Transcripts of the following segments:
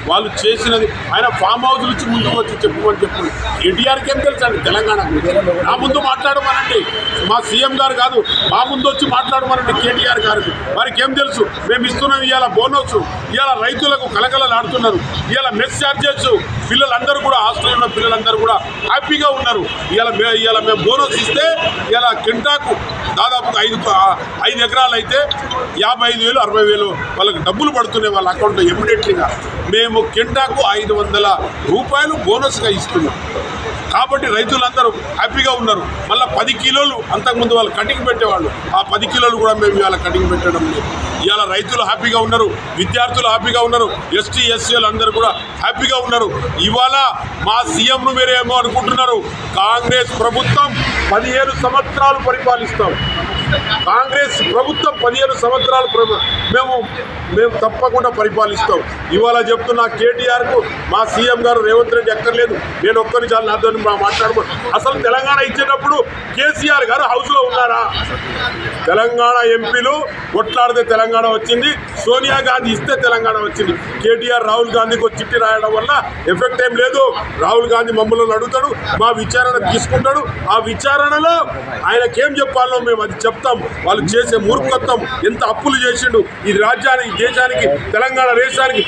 వాళ్ళు చేసినది ఆయన ఫామ్ హౌస్ నుంచి ముందుకు వచ్చి చెప్పుకొని చెప్పండి. కేటీఆర్కి ఏం తెలుసు అండి తెలంగాణ నా ముందు మాట్లాడమనండి. మా సీఎం గారు కాదు, మా ముందు వచ్చి మాట్లాడమనండి కేటీఆర్ గారికి. వారికి ఏం తెలుసు? మేము ఇస్తున్నాం ఇవాళ బోనస్, ఇవాళ రైతులకు కలకలలాడుతున్నారు. ఇవాళ మెస్ ఛార్జెస్ పిల్లలందరూ కూడా హాస్టల్లో ఉన్న పిల్లలందరూ కూడా హ్యాపీగా ఉన్నారు. ఇవాళ మేము బోనస్ ఇస్తే ఇవాళ కింటాకు దాదాపు 5 ఎకరాలు అయితే 55,000 60,000 వాళ్ళకి డబ్బులు పడుతున్నాయి వాళ్ళ అకౌంట్లో ఇమ్మీడియట్లీగా. మేము కింటాకు 500 రూపాయలు బోనస్గా ఇస్తున్నాం. కాబట్టి రైతులందరూ హ్యాపీగా ఉన్నారు. మళ్ళీ 10 కిలోలు అంతకుముందు వాళ్ళు కటింగ్ పెట్టేవాళ్ళు, ఆ 10 కిలోలు కూడా మేము ఇవాళ కటింగ్ పెట్టడం లేదు. ఇవాళ రైతులు హ్యాపీగా ఉన్నారు, విద్యార్థులు హ్యాపీగా ఉన్నారు, ఎస్టీ ఎస్సీలు అందరూ కూడా హ్యాపీగా ఉన్నారు. ఇవాళ మా సీఎంను మీరేమో అనుకుంటున్నారు, కాంగ్రెస్ ప్రభుత్వం 15 సంవత్సరాలు పరిపాలిస్తాం. కాంగ్రెస్ ప్రభుత్వం 15 సంవత్సరాలు మేము తప్పకుండా పరిపాలిస్తాం. ఇవాళ చెప్తున్నా కేటీఆర్కు మా సీఎం గారు రేవంత్ రెడ్డి ఎక్కర్లేదు, నేను ఒక్కరి చాలా నాతో మాట్లాడము. అసలు తెలంగాణ ఇచ్చేటప్పుడు కేసీఆర్ గారు హౌస్లో ఉన్నారా? తెలంగాణ ఎంపీలు కొట్లాడితే తెలంగాణ వచ్చింది, సోనియా గాంధీ ఇస్తే తెలంగాణ వచ్చింది. కేటీఆర్ రాహుల్ గాంధీకి ఒక చిట్టి రాయడం వల్ల ఎఫెక్ట్ ఏం లేదు. రాహుల్ గాంధీ మమ్మల్ని అడుగుతాడు, మా విచారణ తీసుకుంటాడు. ఆ విచారణలో ఆయనకేం చెప్పాలో మేము అది చెప్తాం. వాళ్ళు చేసే మూర్ఖత్వం, ఎంత అప్పులు చేసిండు ఈ రాజ్యానికి, దేశానికి, తెలంగాణ దేశానికి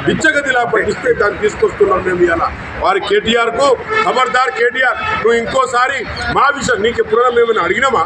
బిచ్చగతిలా పట్టిస్తే దాన్ని తీసుకొస్తున్నాం మేము ఇలా. వారి కేటీఆర్కు ఖబర్దార్ కేటీఆర్, నువ్వు ఇంకోసారి మా విషయం నీకు ఎప్పుడైనా మేము అడిగినామా?